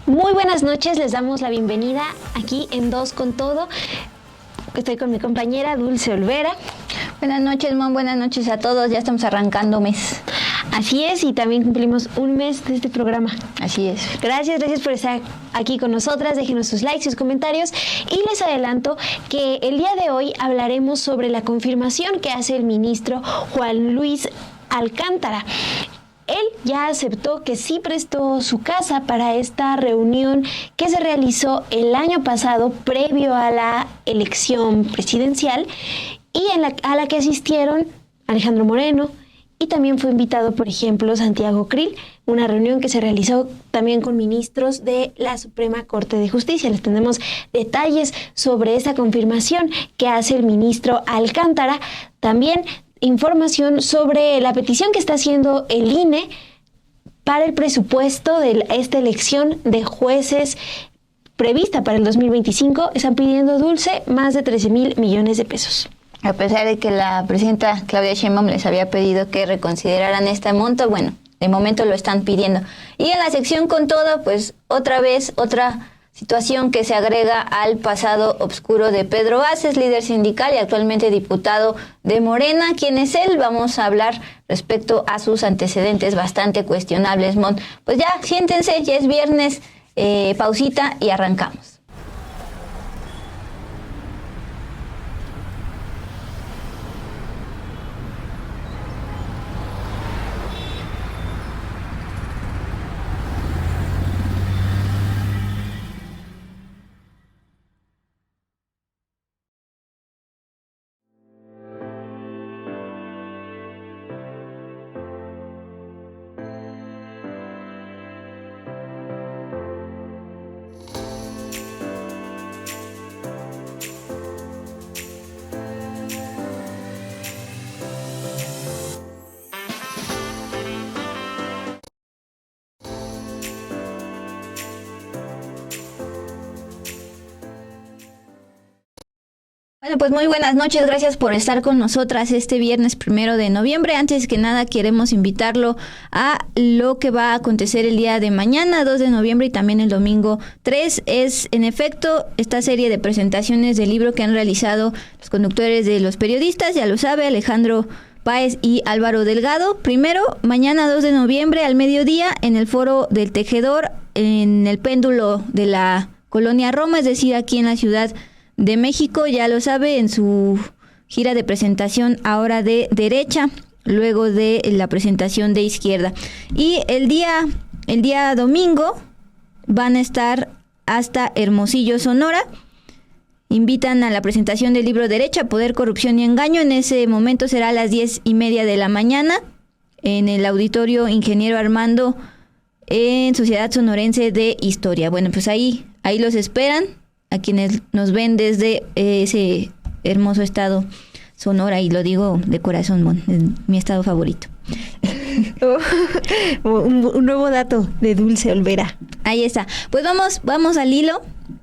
Muy buenas noches, les damos la bienvenida aquí en Dos con Todo. Estoy con mi compañera Dulce Olvera. Buenas noches, Mon, buenas noches a todos, ya estamos arrancando mes. Así es, y también cumplimos un mes de este programa. Así es. Gracias por estar aquí con nosotras, déjenos sus likes, sus comentarios, y les adelanto que el día de hoy hablaremos sobre la confirmación que hace el ministro Juan Luis Alcántara. Él ya aceptó que sí prestó su casa para esta reunión que se realizó el año pasado previo a la elección presidencial y a la que asistieron Alejandro Moreno y también fue invitado, por ejemplo, Santiago Krill, una reunión que se realizó también con ministros de la Suprema Corte de Justicia. Les tenemos detalles sobre esta confirmación que hace el ministro Alcántara. También información sobre la petición que está haciendo el INE para el presupuesto de esta elección de jueces prevista para el 2025. Están pidiendo, Dulce, más de 13,000 millones de pesos. A pesar de que la presidenta Claudia Sheinbaum les había pedido que reconsideraran este monto, bueno, de momento lo están pidiendo. Y en la sección con todo, pues otra vez, otra situación que se agrega al pasado oscuro de Pedro Aces, líder sindical y actualmente diputado de Morena. ¿Quién es él? Vamos a hablar respecto a sus antecedentes bastante cuestionables, Mon. Pues ya, siéntense, ya es viernes, pausita y arrancamos. Bueno, pues muy buenas noches, gracias por estar con nosotras este viernes 1 de noviembre. Antes que nada queremos invitarlo a lo que va a acontecer el día de mañana, 2 de noviembre, y también el domingo 3. Es, en efecto, esta serie de presentaciones del libro que han realizado los conductores de Los Periodistas, ya lo sabe, Alejandro Páez y Álvaro Delgado. Primero, mañana 2 de noviembre al mediodía en el Foro del Tejedor, en el péndulo de la Colonia Roma, es decir, aquí en la Ciudad de México, ya lo sabe, en su gira de presentación ahora de derecha, luego de la presentación de izquierda. Y el día domingo van a estar hasta Hermosillo, Sonora. Invitan a la presentación del libro Derecha, Poder, Corrupción y Engaño. En ese momento será a las 10:30 de la mañana en el Auditorio Ingeniero Armando en Sociedad Sonorense de Historia. Bueno, pues ahí los esperan a quienes nos ven desde ese hermoso estado Sonora, y lo digo de corazón, Mon, es mi estado favorito. Un nuevo dato de Dulce Olvera. Ahí está. Pues vamos al hilo.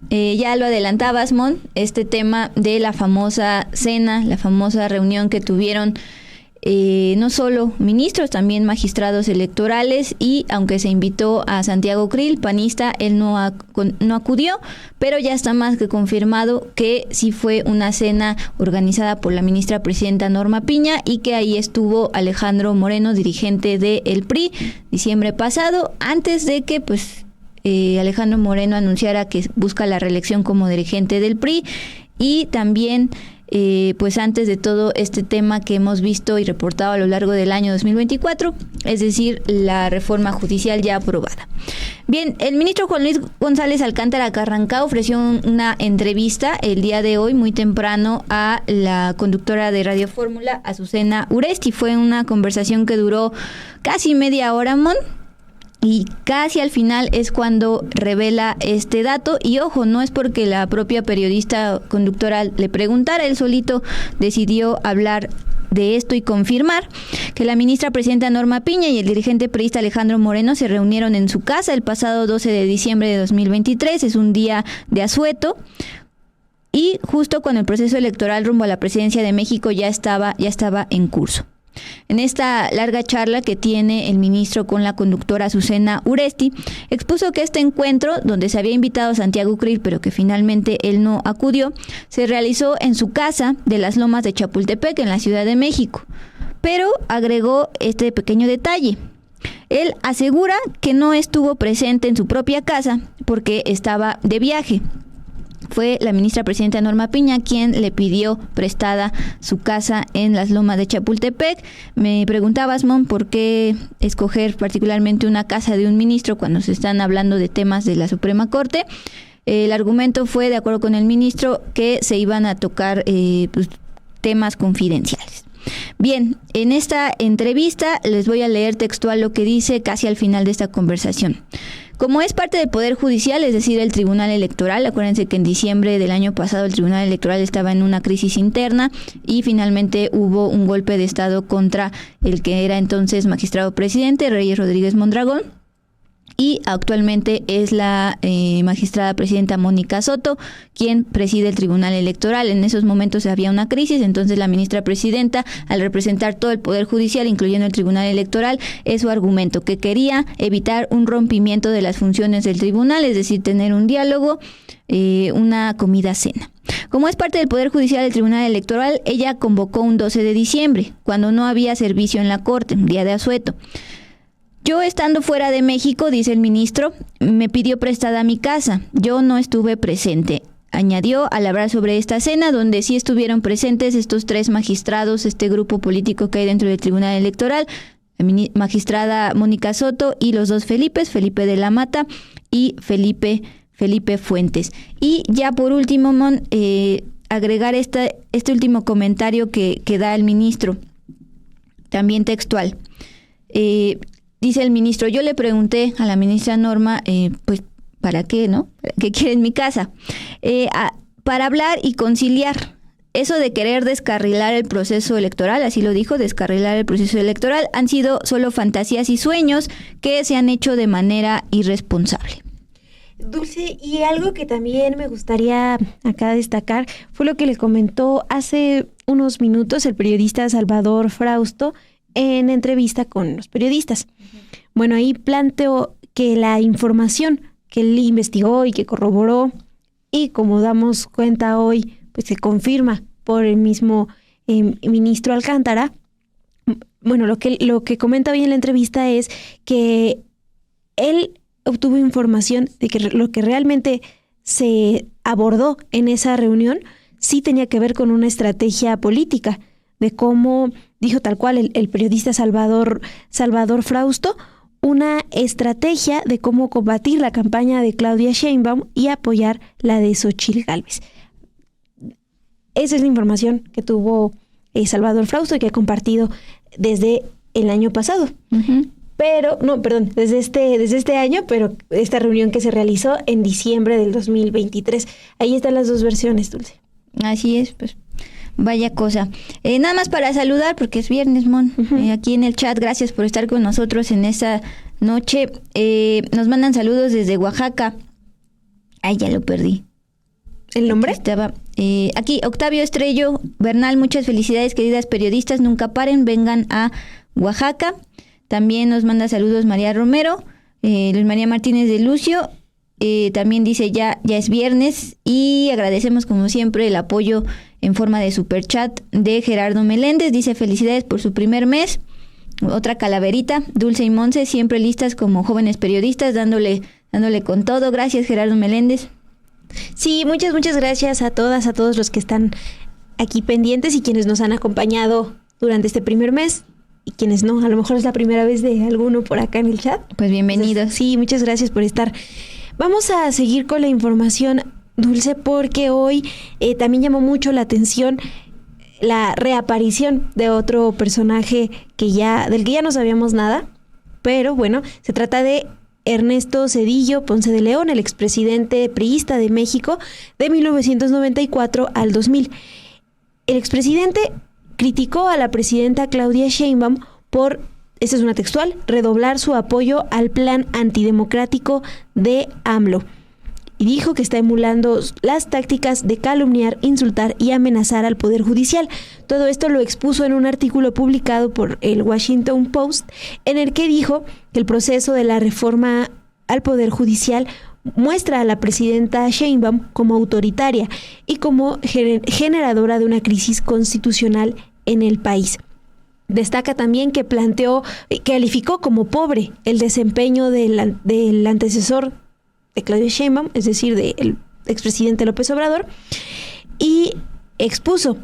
Ya lo adelantabas, Mon, este tema de la famosa cena, la famosa reunión que tuvieron no solo ministros, también magistrados electorales, y aunque se invitó a Santiago Krill, panista, él no acudió, pero ya está más que confirmado que sí fue una cena organizada por la ministra presidenta Norma Piña y que ahí estuvo Alejandro Moreno, dirigente del PRI, diciembre pasado, antes de que Alejandro Moreno anunciara que busca la reelección como dirigente del PRI, y también antes de todo este tema que hemos visto y reportado a lo largo del año 2024, es decir, la reforma judicial ya aprobada. Bien, el ministro Juan Luis González Alcántara Carrancá ofreció una entrevista el día de hoy muy temprano a la conductora de Radio Fórmula, Azucena Uresti. Fue una conversación que duró casi media hora, Mon, y casi al final es cuando revela este dato. Y ojo, no es porque la propia periodista conductora le preguntara, él solito decidió hablar de esto y confirmar que la ministra presidenta Norma Piña y el dirigente priista Alejandro Moreno se reunieron en su casa el pasado 12 de diciembre de 2023. Es un día de asueto, y justo cuando el proceso electoral rumbo a la presidencia de México ya estaba en curso. En esta larga charla que tiene el ministro con la conductora Azucena Uresti, expuso que este encuentro, donde se había invitado a Santiago Krill, pero que finalmente él no acudió, se realizó en su casa de las Lomas de Chapultepec, en la Ciudad de México. Pero agregó este pequeño detalle. Él asegura que no estuvo presente en su propia casa porque estaba de viaje. Fue la ministra presidenta Norma Piña quien le pidió prestada su casa en las Lomas de Chapultepec. Me preguntabas, Mon, ¿por qué escoger particularmente una casa de un ministro cuando se están hablando de temas de la Suprema Corte? El argumento fue, de acuerdo con el ministro, que se iban a tocar temas confidenciales. Bien, en esta entrevista les voy a leer textual lo que dice casi al final de esta conversación. Como es parte del Poder Judicial, es decir, el Tribunal Electoral, acuérdense que en diciembre del año pasado el Tribunal Electoral estaba en una crisis interna y finalmente hubo un golpe de Estado contra el que era entonces magistrado presidente, Reyes Rodríguez Mondragón, y actualmente es la magistrada presidenta Mónica Soto quien preside el Tribunal Electoral. En esos momentos había una crisis, entonces la ministra presidenta, al representar todo el Poder Judicial, incluyendo el Tribunal Electoral, es su argumento, que quería evitar un rompimiento de las funciones del tribunal, es decir, tener un diálogo, una comida-cena. Como es parte del Poder Judicial del Tribunal Electoral, ella convocó un 12 de diciembre, cuando no había servicio en la Corte, día de asueto. Yo estando fuera de México, dice el ministro, me pidió prestada mi casa. Yo no estuve presente. Añadió al hablar sobre esta cena, donde sí estuvieron presentes estos 3 magistrados, este grupo político que hay dentro del Tribunal Electoral, la magistrada Mónica Soto y los 2 Felipes, Felipe de la Mata y Felipe Fuentes. Y ya por último, Mon, agregar este último comentario que da el ministro, también textual. Dice el ministro, yo le pregunté a la ministra Norma, pues, ¿para qué, no? ¿Qué quiere en mi casa? Para hablar y conciliar. Eso de querer descarrilar el proceso electoral, así lo dijo, descarrilar el proceso electoral, han sido solo fantasías y sueños que se han hecho de manera irresponsable. Dulce, y algo que también me gustaría acá destacar fue lo que le comentó hace unos minutos el periodista Salvador Frausto en entrevista con los periodistas. Bueno, ahí planteó que la información que él investigó y que corroboró, y como damos cuenta hoy, pues se confirma por el mismo ministro Alcántara. Bueno, lo que comenta hoy en la entrevista es que él obtuvo información de que lo que realmente se abordó en esa reunión sí tenía que ver con una estrategia política, de cómo, dijo tal cual el periodista Salvador Frausto, una estrategia de cómo combatir la campaña de Claudia Sheinbaum y apoyar la de Xóchitl Gálvez. Esa es la información que tuvo Salvador Frausto y que ha compartido desde el año pasado. Uh-huh. Desde este año, pero esta reunión que se realizó en diciembre del 2023. Ahí están las 2 versiones, Dulce. Así es, pues. Vaya cosa. Nada más para saludar, porque es viernes, Mon. Uh-huh. Aquí en el chat, gracias por estar con nosotros en esta noche. Nos mandan saludos desde Oaxaca. Ay, ya lo perdí. ¿El nombre? Aquí, Octavio Estrello Bernal, muchas felicidades, queridas periodistas. Nunca paren, vengan a Oaxaca. También nos manda saludos María Romero, Luis María Martínez de Lucio. También dice ya es viernes y agradecemos como siempre el apoyo en forma de superchat de Gerardo Meléndez. Dice felicidades por su primer mes. Otra calaverita, Dulce y Monse, siempre listas como jóvenes periodistas, dándole con todo. Gracias, Gerardo Meléndez. Sí, muchas gracias a todas, a todos los que están aquí pendientes y quienes nos han acompañado durante este primer mes. Y quienes no, a lo mejor es la primera vez de alguno por acá en el chat. Pues bienvenidos. Entonces, sí, muchas gracias por estar. Vamos a seguir con la información, Dulce, porque hoy también llamó mucho la atención la reaparición de otro personaje del que ya no sabíamos nada, pero bueno, se trata de Ernesto Zedillo Ponce de León, el expresidente priista de México de 1994 al 2000. El expresidente criticó a la presidenta Claudia Sheinbaum por, esta es una textual, redoblar su apoyo al plan antidemocrático de AMLO. y dijo que está emulando las tácticas de calumniar, insultar y amenazar al Poder Judicial. Todo esto lo expuso en un artículo publicado por el Washington Post, en el que dijo que el proceso de la reforma al Poder Judicial muestra a la presidenta Sheinbaum como autoritaria y como generadora de una crisis constitucional en el país. Destaca también que calificó como pobre el desempeño del antecesor de Claudia Sheinbaum, es decir, del expresidente López Obrador, y expuso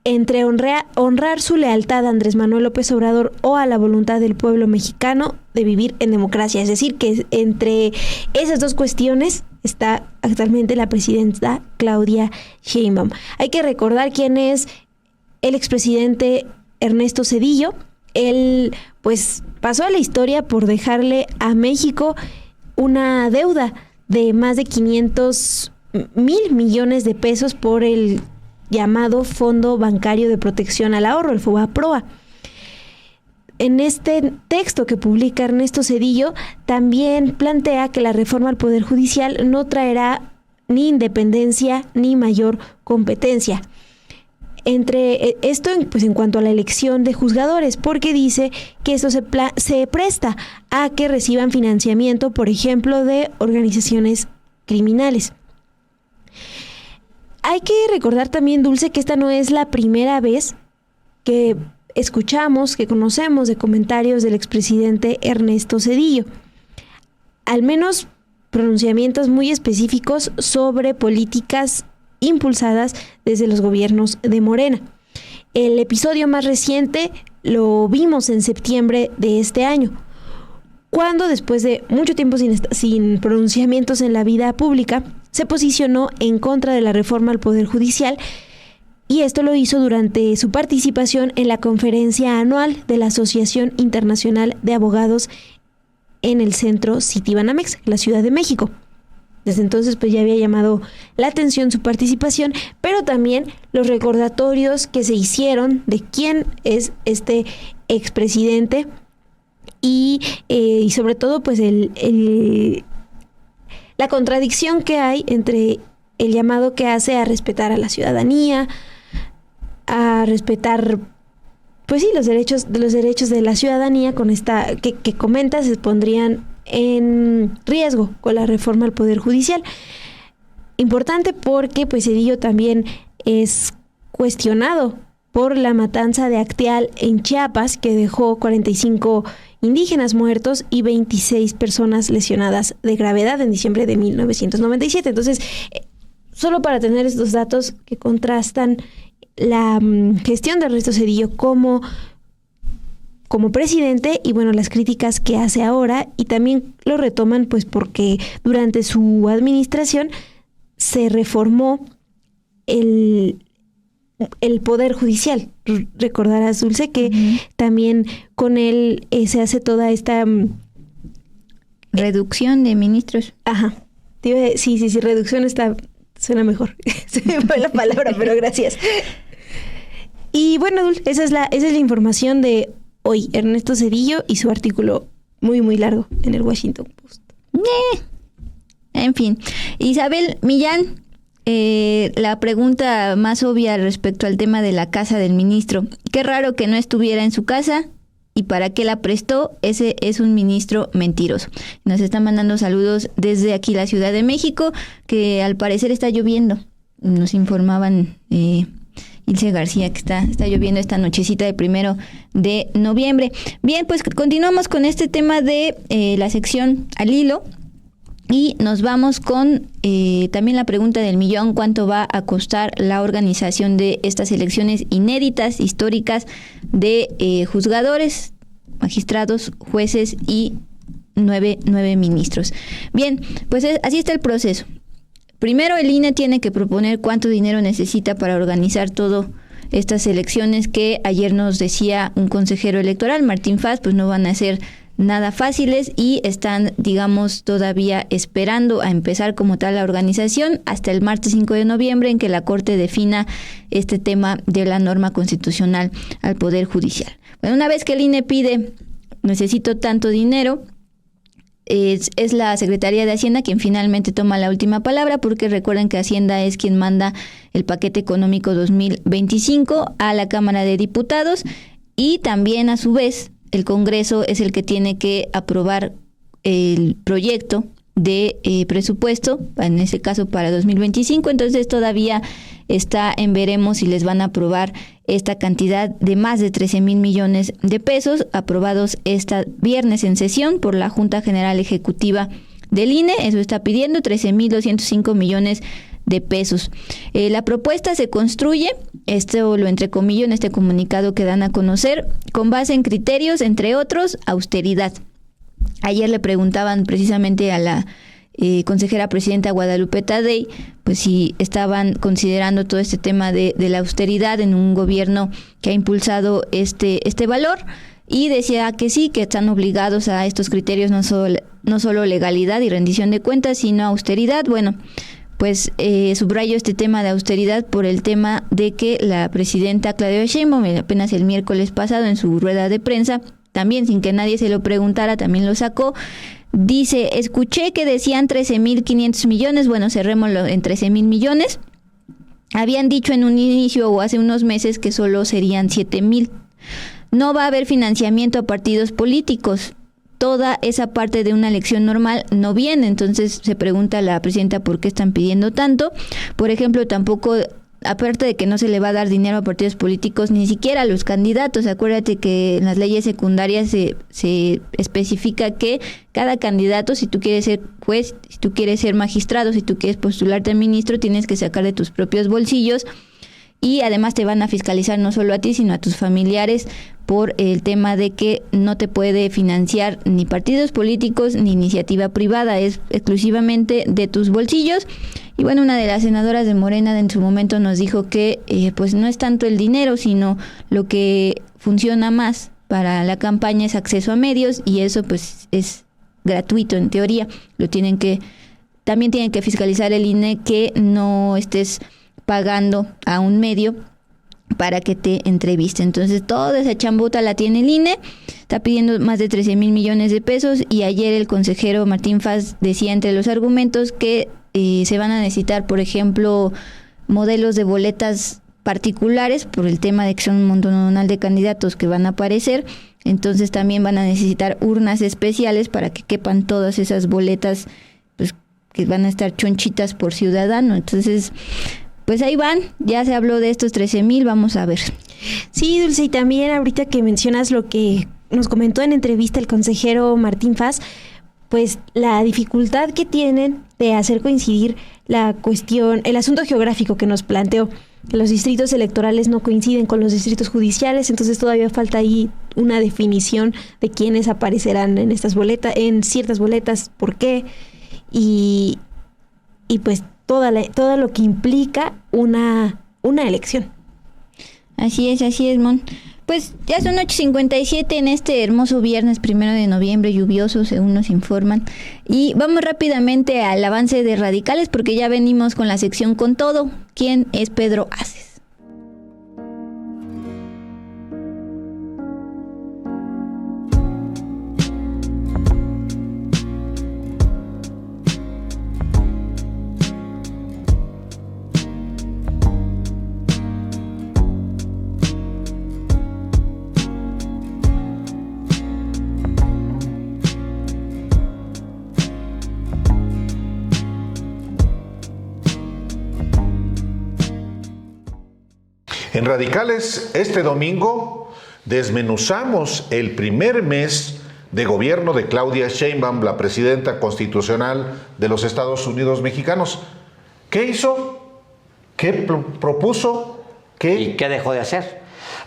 entre honrar su lealtad a Andrés Manuel López Obrador o a la voluntad del pueblo mexicano de vivir en democracia. Es decir, que entre esas dos cuestiones está actualmente la presidenta Claudia Sheinbaum. Hay que recordar quién es el expresidente Ernesto Zedillo. Él pues pasó a la historia por dejarle a México una deuda de más de 500,000 millones de pesos por el llamado Fondo Bancario de Protección al Ahorro, el FOBAPROA. En este texto que publica Ernesto Zedillo, también plantea que la reforma al Poder Judicial no traerá ni independencia ni mayor competencia. Entre esto, pues en cuanto a la elección de juzgadores, porque dice que esto se presta a que reciban financiamiento, por ejemplo, de organizaciones criminales. Hay que recordar también, Dulce, que esta no es la primera vez que escuchamos, que conocemos de comentarios del expresidente Ernesto Zedillo. Al menos pronunciamientos muy específicos sobre políticas impulsadas desde los gobiernos de Morena. El episodio más reciente lo vimos en septiembre de este año, cuando después de mucho tiempo sin pronunciamientos en la vida pública, se posicionó en contra de la reforma al Poder Judicial, y esto lo hizo durante su participación en la conferencia anual de la Asociación Internacional de Abogados en el centro Citibanamex, la Ciudad de México. Desde entonces pues ya había llamado la atención su participación, pero también los recordatorios que se hicieron de quién es este expresidente y sobre todo pues la contradicción que hay entre el llamado que hace a respetar a la ciudadanía, a respetar pues sí los derechos de la ciudadanía, con esta que comenta se pondrían en riesgo con la reforma al Poder Judicial. Importante porque pues Zedillo también es cuestionado por la matanza de Acteal en Chiapas, que dejó 45 indígenas muertos y 26 personas lesionadas de gravedad en diciembre de 1997. Entonces, solo para tener estos datos que contrastan la gestión de Ernesto Zedillo como presidente y bueno, las críticas que hace ahora, y también lo retoman pues porque durante su administración se reformó el Poder Judicial. Recordarás, Dulce, que también con él se hace toda esta reducción de ministros. Ajá. Sí, reducción suena mejor. Se me fue la palabra, pero gracias. Y bueno, Dulce, esa es la información de hoy, Ernesto Zedillo y su artículo muy, muy largo en el Washington Post. En fin, Isabel Millán, la pregunta más obvia respecto al tema de la casa del ministro. Qué raro que no estuviera en su casa y para qué la prestó. Ese es un ministro mentiroso. Nos está mandando saludos desde aquí, la Ciudad de México, que al parecer está lloviendo. Nos informaban Ilse García que está lloviendo esta nochecita de 1 de noviembre. Bien, pues continuamos con este tema de la sección al hilo y nos vamos con también la pregunta del millón: ¿cuánto va a costar la organización de estas elecciones inéditas, históricas, de juzgadores, magistrados, jueces y nueve ministros? Bien, pues así está el proceso. Primero, el INE tiene que proponer cuánto dinero necesita para organizar todo estas elecciones que ayer nos decía un consejero electoral, Martín Faz, pues no van a ser nada fáciles y están, digamos, todavía esperando a empezar como tal la organización hasta el martes 5 de noviembre en que la Corte defina este tema de la norma constitucional al Poder Judicial. Bueno, una vez que el INE pide, necesito tanto dinero, es la Secretaría de Hacienda quien finalmente toma la última palabra, porque recuerden que Hacienda es quien manda el paquete económico 2025 a la Cámara de Diputados, y también a su vez el Congreso es el que tiene que aprobar el proyecto de presupuesto, en este caso para 2025. Entonces todavía está en veremos si les van a aprobar esta cantidad de más de 13,000 millones de pesos, aprobados este viernes en sesión por la Junta General Ejecutiva del INE. Eso está pidiendo 13,205 millones de pesos. La propuesta se construye, esto lo entrecomillo en este comunicado que dan a conocer, con base en criterios, entre otros, austeridad. Ayer le preguntaban precisamente a la consejera presidenta Guadalupe Tadei, pues si estaban considerando todo este tema de la austeridad en un gobierno que ha impulsado este valor, y decía que sí, que están obligados a estos criterios, no solo legalidad y rendición de cuentas, sino austeridad. Bueno, pues subrayo este tema de austeridad por el tema de que la presidenta Claudia Sheinbaum apenas el miércoles pasado en su rueda de prensa, también sin que nadie se lo preguntara, también lo sacó. Dice, escuché que decían 13,500 millones, bueno, cerrémoslo en 13,000 millones. Habían dicho en un inicio o hace unos meses que solo serían 7,000. No va a haber financiamiento a partidos políticos. Toda esa parte de una elección normal no viene. Entonces se pregunta a la presidenta por qué están pidiendo tanto. Por ejemplo, tampoco, aparte de que no se le va a dar dinero a partidos políticos, ni siquiera a los candidatos. Acuérdate que en las leyes secundarias se especifica que cada candidato, si tú quieres ser juez, si tú quieres ser magistrado, si tú quieres postularte a ministro, tienes que sacar de tus propios bolsillos, y además te van a fiscalizar no solo a ti, sino a tus familiares, por el tema de que no te puede financiar ni partidos políticos ni iniciativa privada, es exclusivamente de tus bolsillos. Y bueno, una de las senadoras de Morena en su momento nos dijo que pues no es tanto el dinero, sino lo que funciona más para la campaña es acceso a medios, y eso pues es gratuito en teoría. También tienen que fiscalizar el INE que no estés pagando a un medio para que te entreviste. Entonces toda esa chambuta la tiene el INE, está pidiendo más de 13,000 millones de pesos, y ayer el consejero Martín Faz decía entre los argumentos que se van a necesitar, por ejemplo, modelos de boletas particulares por el tema de que son un montón de candidatos que van a aparecer. Entonces también van a necesitar urnas especiales para que quepan todas esas boletas, pues que van a estar chonchitas por ciudadano. Entonces, pues ahí van, ya se habló de estos 13,000, vamos a ver. Sí, Dulce, y también ahorita que mencionas lo que nos comentó en entrevista el consejero Martín Faz, pues la dificultad que tienen de hacer coincidir la cuestión, el asunto geográfico que nos planteó, que los distritos electorales no coinciden con los distritos judiciales, entonces todavía falta ahí una definición de quiénes aparecerán en estas boletas, en ciertas boletas, por qué, y pues todo lo que implica una elección. Así es, Mon. Pues ya son 8:57 en este hermoso viernes 1 de noviembre, lluvioso, según nos informan. Y vamos rápidamente al avance de Radicales, porque ya venimos con la sección Con Todo. ¿Quién es Pedro Aces? En Radicales, este domingo, desmenuzamos el primer mes de gobierno de Claudia Sheinbaum, la presidenta constitucional de los Estados Unidos mexicanos. ¿Qué hizo? ¿Qué propuso? ¿Y qué dejó de hacer?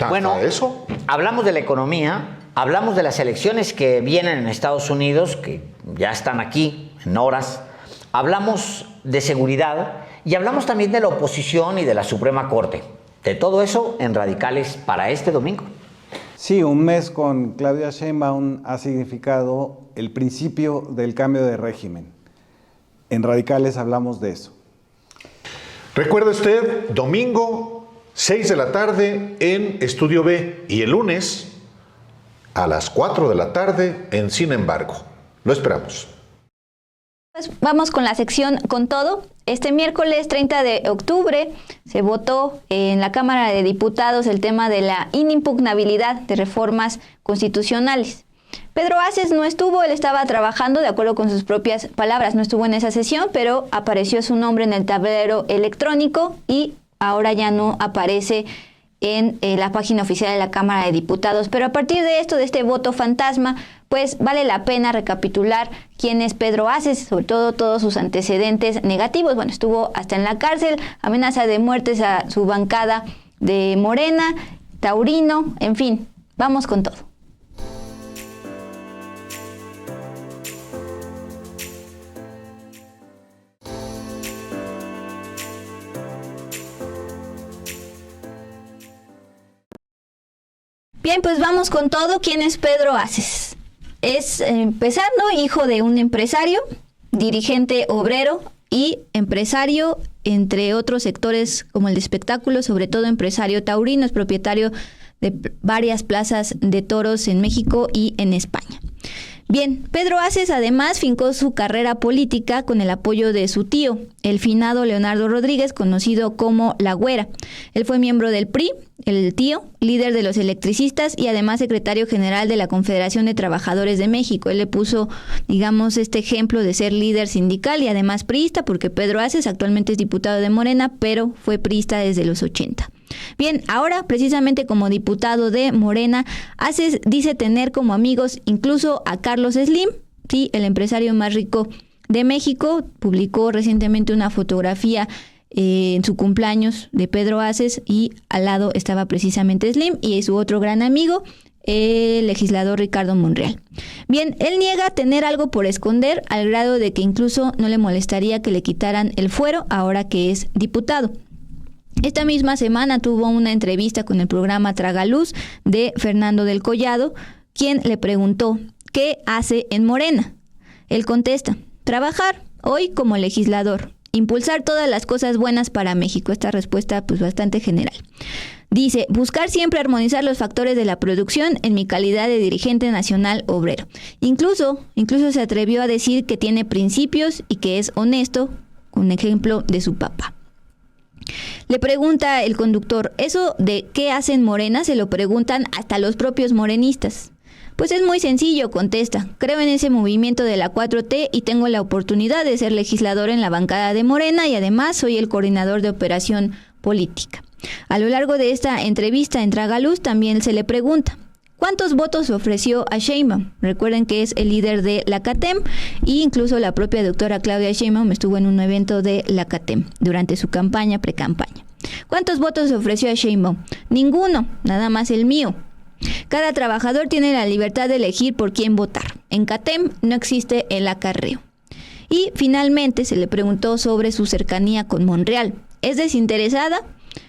Bueno, eso. Hablamos de la economía, hablamos de las elecciones que vienen en Estados Unidos, que ya están aquí en horas, hablamos de seguridad y hablamos también de la oposición y de la Suprema Corte. De todo eso en Radicales para este domingo. Sí, un mes con Claudia Sheinbaum ha significado el principio del cambio de régimen. En Radicales hablamos de eso. Recuerde usted, domingo, 6 de la tarde en Estudio B, y el lunes a las 4 de la tarde en Sin Embargo. Lo esperamos. Pues vamos con la sección Con Todo. Este miércoles 30 de octubre se votó en la Cámara de Diputados el tema de la inimpugnabilidad de reformas constitucionales. Pedro Aces no estuvo, él estaba trabajando, de acuerdo con sus propias palabras, no estuvo en esa sesión, pero apareció su nombre en el tablero electrónico y ahora ya no aparece en la página oficial de la Cámara de Diputados. Pero a partir de esto, de este voto fantasma, pues vale la pena recapitular quién es Pedro Aces, sobre todo todos sus antecedentes negativos. Bueno, estuvo hasta en la cárcel, amenaza de muertes a su bancada de Morena, taurino, en fin, vamos con todo. Bien, pues vamos con todo. ¿Quién es Pedro Aces? Es, empezando, hijo de un empresario, dirigente obrero y empresario, entre otros sectores como el de espectáculos, sobre todo empresario taurino, es propietario de varias plazas de toros en México y en España. Bien, Pedro Aces además fincó su carrera política con el apoyo de su tío, el finado Leonardo Rodríguez, conocido como La Güera. Él fue miembro del PRI, el tío, líder de los electricistas y además secretario general de la Confederación de Trabajadores de México. Él le puso, digamos, este ejemplo de ser líder sindical y además priista, porque Pedro Aces actualmente es diputado de Morena, pero fue priista desde los 80. Bien, ahora precisamente como diputado de Morena, Aces dice tener como amigos incluso a Carlos Slim, sí, el empresario más rico de México. Publicó recientemente una fotografía en su cumpleaños de Pedro Aces y al lado estaba precisamente Slim y su otro gran amigo, el legislador Ricardo Monreal. Bien, él niega tener algo por esconder al grado de que incluso no le molestaría que le quitaran el fuero ahora que es diputado. Esta misma semana tuvo una entrevista con el programa Tragaluz de Fernando del Collado, quien le preguntó ¿qué hace en Morena? Él contesta, trabajar hoy como legislador, impulsar todas las cosas buenas para México. Esta respuesta pues bastante general. Dice, buscar siempre armonizar los factores de la producción en mi calidad de dirigente nacional obrero. Incluso se atrevió a decir que tiene principios y que es honesto, con ejemplo de su papá. Le pregunta el conductor, eso de qué hacen Morena se lo preguntan hasta los propios morenistas. Pues es muy sencillo, contesta. Creo en ese movimiento de la 4T y tengo la oportunidad de ser legislador en la bancada de Morena y además soy el coordinador de operación política. A lo largo de esta entrevista en Tragaluz también se le pregunta, ¿cuántos votos ofreció a Sheinbaum? Recuerden que es el líder de la CATEM e incluso la propia doctora Claudia Sheinbaum estuvo en un evento de la CATEM durante su campaña, precampaña. ¿Cuántos votos ofreció a Sheinbaum? Ninguno, nada más el mío. Cada trabajador tiene la libertad de elegir por quién votar. En CATEM no existe el acarreo. Y finalmente se le preguntó sobre su cercanía con Monreal. ¿Es desinteresada?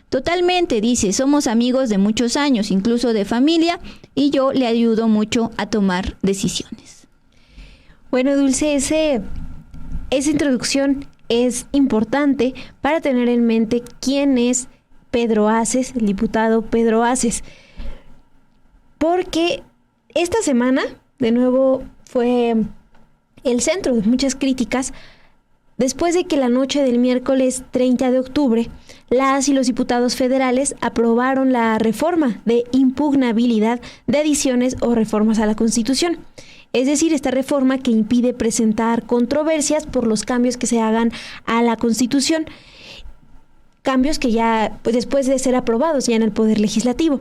Totalmente, dice, somos amigos de muchos años, incluso de familia, y yo le ayudo mucho a tomar decisiones. Bueno, Dulce, esa introducción es importante para tener en mente quién es Pedro Aces, el diputado Pedro Aces. Porque esta semana, de nuevo, fue el centro de muchas críticas después de que la noche del miércoles 30 de octubre, las y los diputados federales aprobaron la reforma de impugnabilidad de adiciones o reformas a la Constitución. Es decir, esta reforma que impide presentar controversias por los cambios que se hagan a la Constitución, cambios que ya, pues, después de ser aprobados ya en el Poder Legislativo.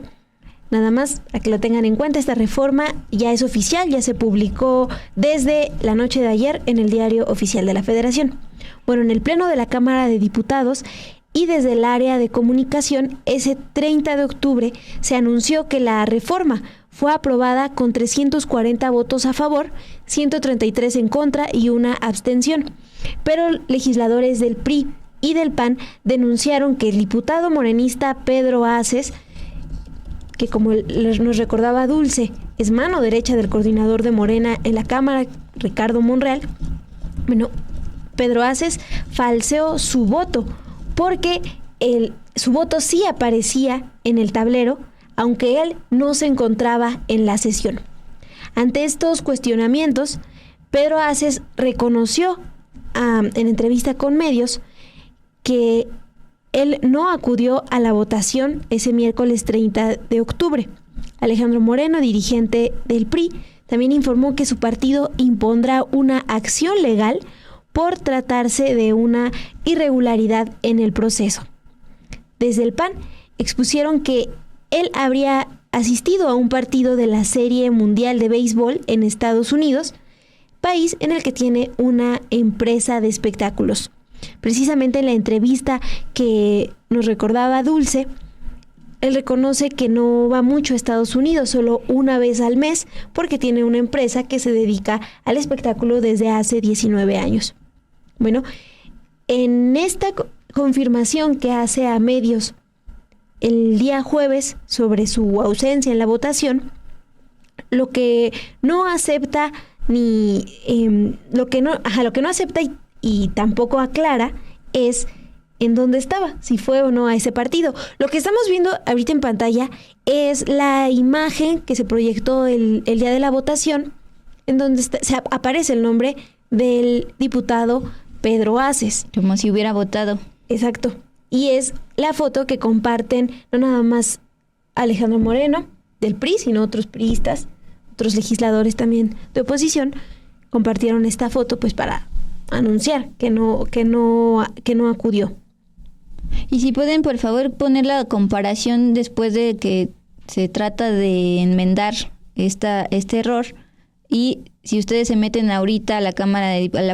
Nada más a que lo tengan en cuenta, esta reforma ya es oficial, ya se publicó desde la noche de ayer en el Diario Oficial de la Federación. Bueno, en el Pleno de la Cámara de Diputados y desde el área de comunicación, ese 30 de octubre se anunció que la reforma fue aprobada con 340 votos a favor, 133 en contra y una abstención. Pero legisladores del PRI y del PAN denunciaron que el diputado morenista Pedro Aces, que como nos recordaba Dulce, es mano derecha del coordinador de Morena en la Cámara, Ricardo Monreal, bueno, Pedro Aces falseó su voto, porque su voto sí aparecía en el tablero, aunque él no se encontraba en la sesión. Ante estos cuestionamientos, Pedro Aces reconoció en entrevista con medios que él no acudió a la votación ese miércoles 30 de octubre. Alejandro Moreno, dirigente del PRI, también informó que su partido impondrá una acción legal por tratarse de una irregularidad en el proceso. Desde el PAN expusieron que él habría asistido a un partido de la Serie Mundial de Béisbol en Estados Unidos, país en el que tiene una empresa de espectáculos. Precisamente en la entrevista que nos recordaba Dulce, él reconoce que no va mucho a Estados Unidos, solo una vez al mes, porque tiene una empresa que se dedica al espectáculo desde hace 19 años. Bueno, en esta confirmación que hace a medios el día jueves sobre su ausencia en la votación, lo que no acepta lo que no acepta y tampoco aclara es en dónde estaba, si fue o no a ese partido. Lo que estamos viendo ahorita en pantalla es la imagen que se proyectó el día de la votación, en donde aparece el nombre del diputado Pedro Aces. Como si hubiera votado. Exacto. Y es la foto que comparten no nada más Alejandro Moreno del PRI, sino otros priistas, otros legisladores también de oposición, compartieron esta foto pues para anunciar que no acudió. Y si pueden, por favor, poner la comparación después de que se trata de enmendar este error. Y si ustedes se meten ahorita a la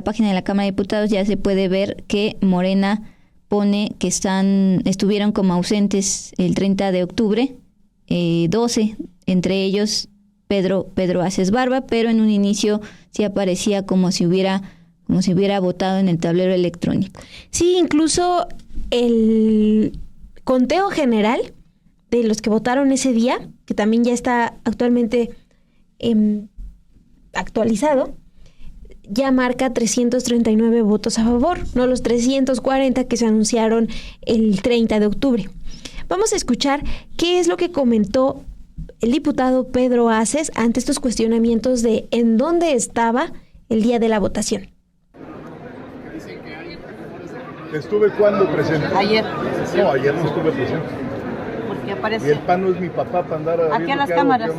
página de la Cámara de Diputados, ya se puede ver que Morena pone que estuvieron como ausentes el 30 de octubre, 12, entre ellos Pedro Aces Barba, pero en un inicio sí aparecía como si hubiera votado en el tablero electrónico. Sí, incluso el conteo general de los que votaron ese día, que también ya está actualmente actualizado, ya marca 339 votos a favor, no los 340 que se anunciaron el 30 de octubre. Vamos a escuchar qué es lo que comentó el diputado Pedro Aces ante estos cuestionamientos de en dónde estaba el día de la votación. ¿Estuve cuándo presente? Ayer. No, ayer no estuve presente. Porque aparece. Y el PAN no es mi papá para andar Aquí a las cámaras.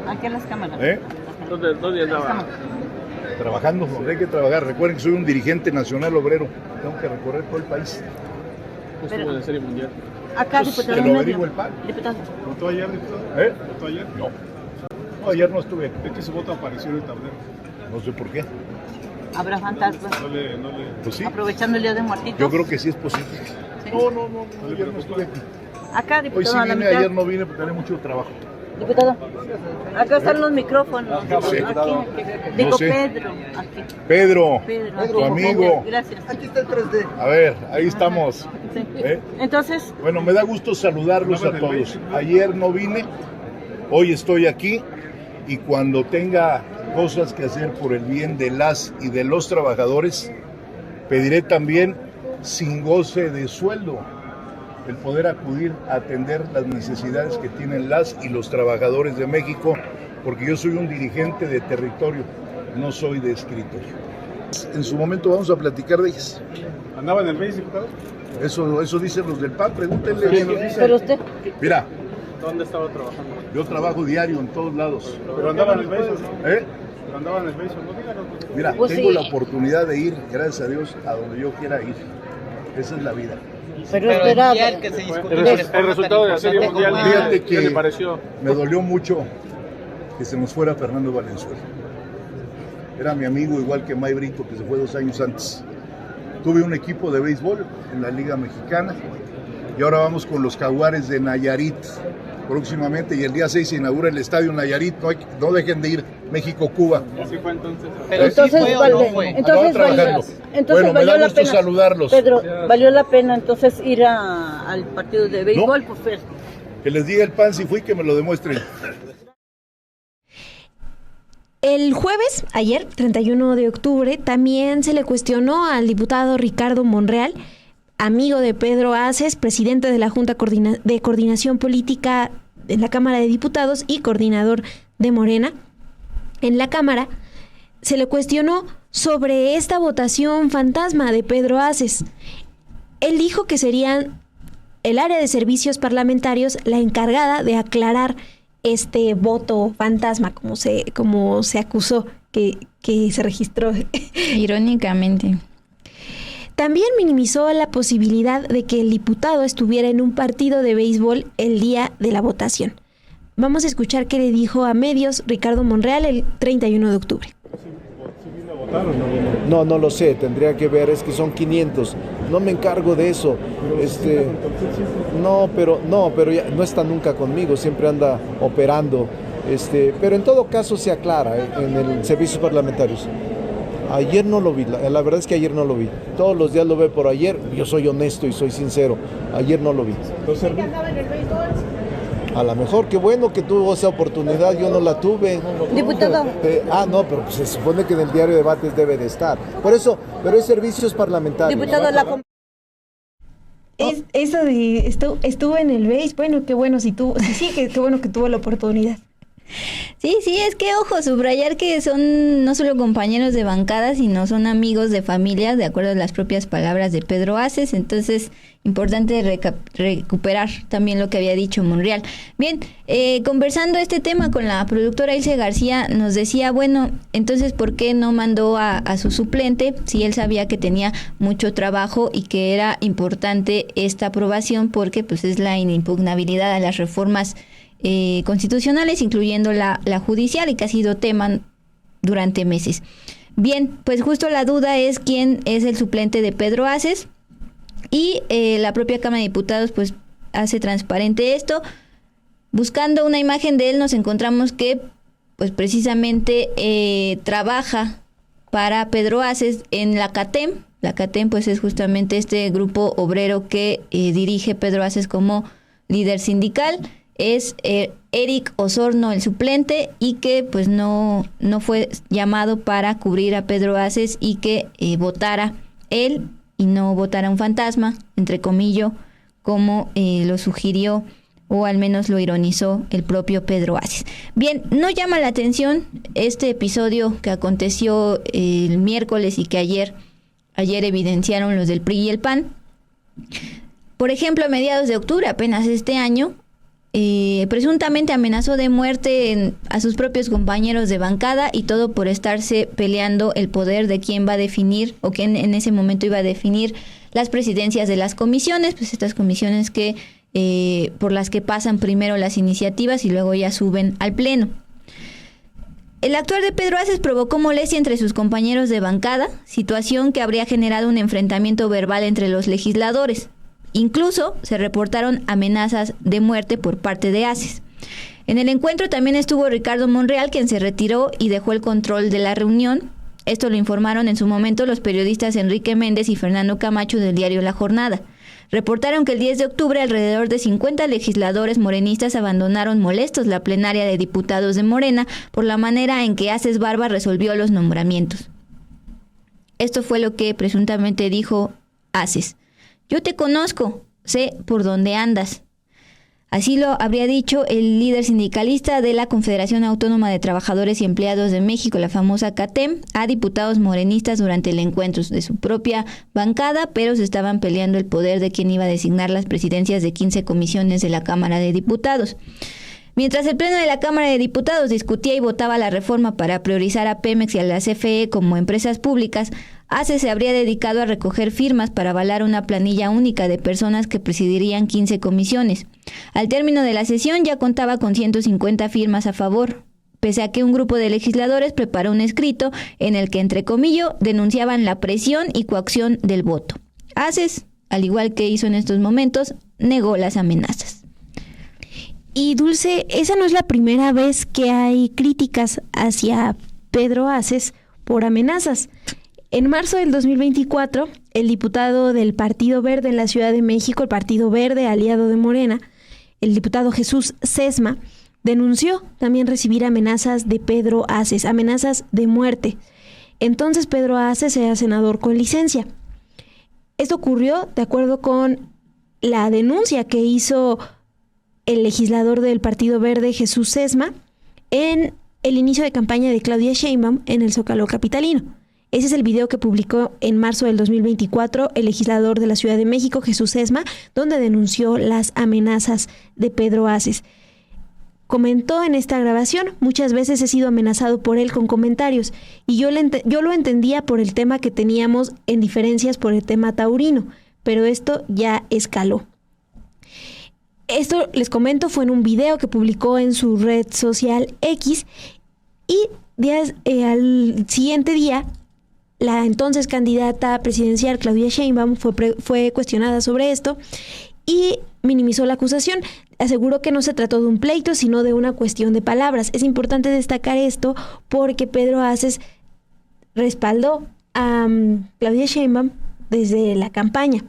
Aquí a las cámaras. ¿Dónde andaba? Trabajando, donde hay que trabajar. Recuerden que soy un dirigente nacional obrero. Tengo que recorrer todo el país. Estuvo en la Serie Mundial. Acá, Pues, diputado. que lo averigüe el PAN. Diputado. ¿Votó ayer, diputado? ¿Votó ayer? No. No, ayer no estuve. Es que su voto apareció en el tablero. No sé por qué. Habrá fantasmas. Pues sí. Aprovechando el día de muertitos. Yo creo que sí es posible. ¿Sí? No, ayer no estuve. Acá, Hoy diputado, sí a la vine, mitad. ayer no vine porque tenía mucho trabajo. Diputado, acá están los micrófonos. No sé. Aquí. No Digo, sé. Pedro. Aquí. Pedro, Pedro, tu amigo. Gracias. Aquí está el 3D. A ver, ahí estamos. Sí. ¿Eh? Entonces, Bueno, me da gusto saludarlos a todos. Ayer no vine, hoy estoy aquí y cuando tenga cosas que hacer por el bien de las y de los trabajadores, pediré también sin goce de sueldo el poder acudir a atender las necesidades que tienen las y los trabajadores de México, porque yo soy un dirigente de territorio, no soy de escritorio. En su momento vamos a platicar de ellas. ¿Andaba en el BASE, diputado? Eso dicen los del PAN, pregúntenle. pero usted. Mira, ¿Dónde estaba trabajando? yo trabajo diario en todos lados. ¿Pero andaba en el BASE o no? ¿Eh? ¿Pero andaba en el BASE o no? Díganos. Mira, Pues tengo sí. la oportunidad de ir, gracias a Dios, a donde yo quiera ir. Esa es la vida. Pero espera. El resultado de la Serie Mundial, Fíjate ¿qué le que pareció? me dolió mucho que se nos fuera Fernando Valenzuela. Era mi amigo, igual que May Brito, que se fue 2 años antes. Tuve un equipo de béisbol en la Liga Mexicana y ahora vamos con los Jaguares de Nayarit próximamente, y el día 6 se inaugura el Estadio Nayarit. No dejen de ir, México-Cuba. Así fue entonces. Entonces, Andaba trabajando. Bueno, me da gusto saludarlos. Pedro, ¿valió la pena entonces ir al partido de béisbol? No. Pues, Que les diga el PAN si fui, que me lo demuestren. El jueves, ayer, 31 de octubre, también se le cuestionó al diputado Ricardo Monreal, amigo de Pedro Aces, presidente de la Junta de Coordinación Política en la Cámara de Diputados y coordinador de Morena. En la Cámara se le cuestionó sobre esta votación fantasma de Pedro Aces. Él dijo que serían el área de servicios parlamentarios la encargada de aclarar este voto fantasma, como se acusó que se registró. Irónicamente. También minimizó la posibilidad de que el diputado estuviera en un partido de béisbol el día de la votación. Vamos a escuchar qué le dijo a medios Ricardo Monreal el 31 de octubre. No lo sé, tendría que ver, es que son 500, no me encargo de eso. Pero ya no está nunca conmigo, siempre anda operando. Pero en todo caso se aclara en el servicios parlamentarios. Ayer no lo vi, la verdad es que ayer no lo vi. Todos los días lo veo por ayer, yo soy honesto y soy sincero. Ayer no lo vi. A lo mejor, qué bueno que tuvo esa oportunidad, yo no la tuve. Diputado. Pero pues se supone que en el diario de debates debe de estar. Por eso, pero es servicios parlamentarios. Diputado, Eso de estuvo en el BASE, bueno, qué bueno qué bueno que tuvo la oportunidad. Sí, es que ojo, subrayar que son no solo compañeros de bancada, sino son amigos de familia, de acuerdo a las propias palabras de Pedro Aces. Entonces, importante recuperar también lo que había dicho Monreal. Bien, conversando este tema con la productora Ilse García, nos decía, bueno, entonces, ¿por qué no mandó a su suplente si él sabía que tenía mucho trabajo y que era importante esta aprobación porque pues es la inimpugnabilidad a las reformas constitucionales, incluyendo la judicial, y que ha sido tema durante meses? Bien, pues justo la duda es quién es el suplente de Pedro Aces, y la propia Cámara de Diputados pues hace transparente esto. Buscando una imagen de él nos encontramos que pues precisamente trabaja para Pedro Aces en la CATEM. La CATEM pues es justamente este grupo obrero que dirige Pedro Aces como líder sindical. Es Eric Osorno el suplente, y que pues no fue llamado para cubrir a Pedro Aces y que votara él y no votara un fantasma, entre comillas, como lo sugirió o al menos lo ironizó el propio Pedro Aces. Bien, no llama la atención este episodio que aconteció el miércoles y que ayer evidenciaron los del PRI y el PAN. Por ejemplo, a mediados de octubre, apenas este año, presuntamente amenazó de muerte a sus propios compañeros de bancada, y todo por estarse peleando el poder de quién va a definir, o quién en ese momento iba a definir las presidencias de las comisiones, pues estas comisiones que por las que pasan primero las iniciativas y luego ya suben al pleno. El actuar de Pedro Aces provocó molestia entre sus compañeros de bancada, situación que habría generado un enfrentamiento verbal entre los legisladores. Incluso se reportaron amenazas de muerte por parte de Aces. En el encuentro también estuvo Ricardo Monreal, quien se retiró y dejó el control de la reunión. Esto lo informaron en su momento los periodistas Enrique Méndez y Fernando Camacho del diario La Jornada. Reportaron que el 10 de octubre alrededor de 50 legisladores morenistas abandonaron molestos la plenaria de diputados de Morena por la manera en que Aces Barba resolvió los nombramientos. Esto fue lo que presuntamente dijo Aces. Yo te conozco, sé por dónde andas. Así lo habría dicho el líder sindicalista de la Confederación Autónoma de Trabajadores y Empleados de México, la famosa CATEM, a diputados morenistas durante el encuentro de su propia bancada, pero se estaban peleando el poder de quién iba a designar las presidencias de 15 comisiones de la Cámara de Diputados. Mientras el Pleno de la Cámara de Diputados discutía y votaba la reforma para priorizar a Pemex y a la CFE como empresas públicas, Aces se habría dedicado a recoger firmas para avalar una planilla única de personas que presidirían 15 comisiones. Al término de la sesión ya contaba con 150 firmas a favor, pese a que un grupo de legisladores preparó un escrito en el que, entre comillas, denunciaban la presión y coacción del voto. Aces, al igual que hizo en estos momentos, negó las amenazas. Y Dulce, esa no es la primera vez que hay críticas hacia Pedro Aces por amenazas. En marzo del 2024, el diputado del Partido Verde en la Ciudad de México, el Partido Verde aliado de Morena, el diputado Jesús Sesma, denunció también recibir amenazas de Pedro Aces, amenazas de muerte. Entonces Pedro Aces era senador con licencia. Esto ocurrió de acuerdo con la denuncia que hizo el legislador del Partido Verde, Jesús Sesma, en el inicio de campaña de Claudia Sheinbaum en el Zócalo capitalino. Ese es el video que publicó en marzo del 2024 el legislador de la Ciudad de México, Jesús Esma, donde denunció las amenazas de Pedro Aces. Comentó en esta grabación: muchas veces he sido amenazado por él con comentarios y yo lo entendía por el tema que teníamos en diferencias por el tema taurino, pero esto ya escaló. Esto, les comento, fue en un video que publicó en su red social X y al siguiente día la entonces candidata presidencial Claudia Sheinbaum fue cuestionada sobre esto y minimizó la acusación. Aseguró que no se trató de un pleito, sino de una cuestión de palabras. Es importante destacar esto porque Pedro Aces respaldó a Claudia Sheinbaum desde la campaña.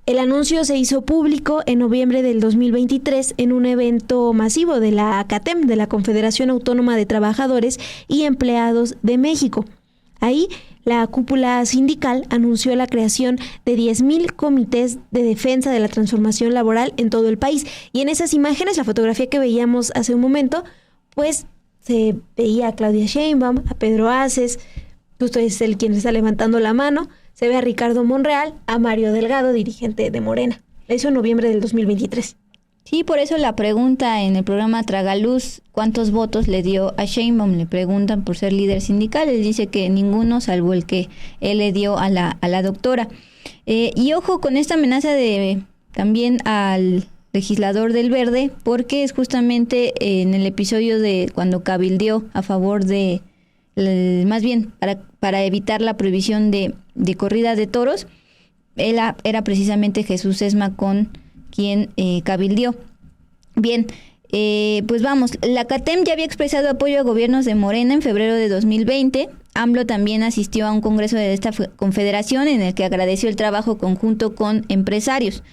El anuncio se hizo público en noviembre del 2023 en un evento masivo de la CATEM, de la Confederación Autónoma de Trabajadores y Empleados de México. Ahí, la cúpula sindical anunció la creación de 10,000 comités de defensa de la transformación laboral en todo el país. Y en esas imágenes, la fotografía que veíamos hace un momento, pues se veía a Claudia Sheinbaum, a Pedro Aces, justo es el quien está levantando la mano, se ve a Ricardo Monreal, a Mario Delgado, dirigente de Morena. Eso en noviembre del 2023. Sí, por eso la pregunta en el programa Tragaluz, ¿cuántos votos le dio a Sheinbaum? Le preguntan por ser líder sindical, él dice que ninguno, salvo el que él le dio a la doctora. Y ojo con esta amenaza también al legislador del Verde, porque es justamente en el episodio de cuando cabildeó a favor de, más bien para evitar la prohibición de corrida de toros, era precisamente Jesús Esma con quien cabildeó. Bien, pues vamos, la CATEM ya había expresado apoyo a gobiernos de Morena en febrero de 2020. AMLO también asistió a un congreso de esta confederación en el que agradeció el trabajo conjunto con empresarios.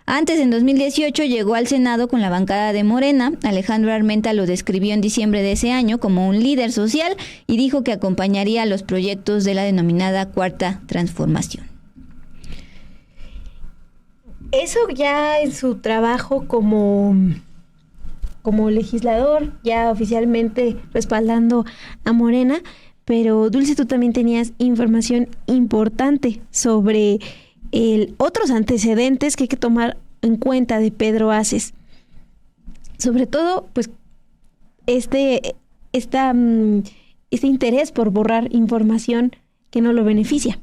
Antes, en 2018, llegó al Senado con la bancada de Morena. Alejandro Armenta lo describió en diciembre de ese año como un líder social y dijo que acompañaría los proyectos de la denominada Cuarta Transformación. Eso ya en su trabajo como legislador, ya oficialmente respaldando a Morena, pero Dulce, tú también tenías información importante sobre otros antecedentes que hay que tomar en cuenta de Pedro Aces. Sobre todo, pues, este interés por borrar información que no lo beneficia.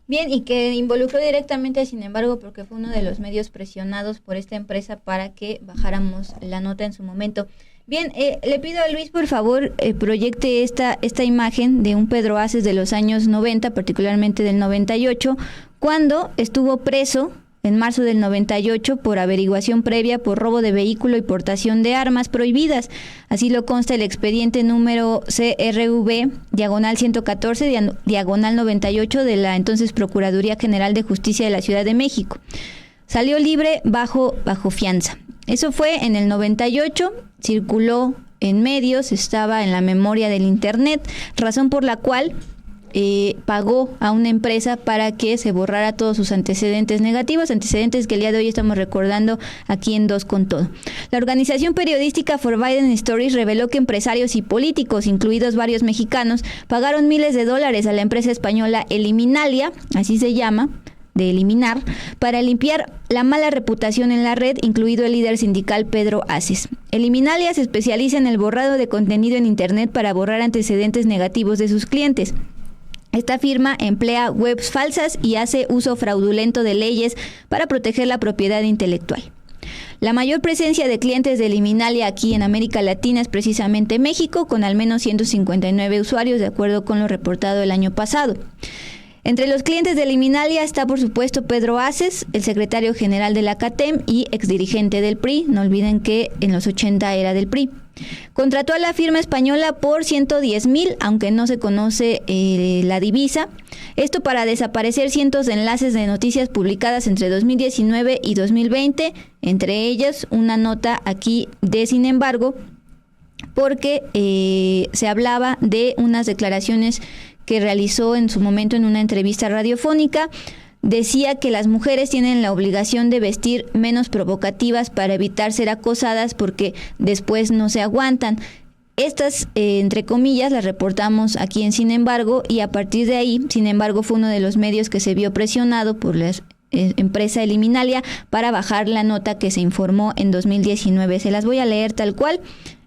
Bien, y que involucró directamente a Sin Embargo, porque fue uno de los medios presionados por esta empresa para que bajáramos la nota en su momento. Bien, le pido a Luis, por favor, proyecte esta imagen de un Pedro Aces de los años 90, particularmente del 98, cuando estuvo preso en marzo del 98 por averiguación previa por robo de vehículo y portación de armas prohibidas. Así lo consta el expediente número CRV/114/98 de la entonces Procuraduría General de Justicia de la Ciudad de México. Salió libre bajo fianza. Eso fue en el 98, circuló en medios, estaba en la memoria del internet, razón por la cual pagó a una empresa para que se borrara todos sus antecedentes negativos, antecedentes que el día de hoy estamos recordando aquí en Dos con Todo. La organización periodística Forbidden Stories reveló que empresarios y políticos, incluidos varios mexicanos, pagaron miles de dólares a la empresa española Eliminalia, así se llama, de eliminar, para limpiar la mala reputación en la red, incluido el líder sindical Pedro Aces. Eliminalia se especializa en el borrado de contenido en Internet para borrar antecedentes negativos de sus clientes. Esta firma emplea webs falsas y hace uso fraudulento de leyes para proteger la propiedad intelectual. La mayor presencia de clientes de Eliminalia aquí en América Latina es precisamente México, con al menos 159 usuarios, de acuerdo con lo reportado el año pasado. Entre los clientes de Eliminalia está, por supuesto, Pedro Aces, el secretario general de la CATEM y exdirigente del PRI. No olviden que en los 80 era del PRI. Contrató a la firma española por 110,000, aunque no se conoce la divisa. Esto para desaparecer cientos de enlaces de noticias publicadas entre 2019 y 2020, entre ellas una nota aquí de Sin Embargo, porque se hablaba de unas declaraciones que realizó en su momento en una entrevista radiofónica. Decía que las mujeres tienen la obligación de vestir menos provocativas para evitar ser acosadas porque después no se aguantan. Estas, entre comillas, las reportamos aquí en Sin Embargo, y a partir de ahí, Sin Embargo, fue uno de los medios que se vio presionado por la empresa Eliminalia para bajar la nota que se informó en 2019. Se las voy a leer tal cual.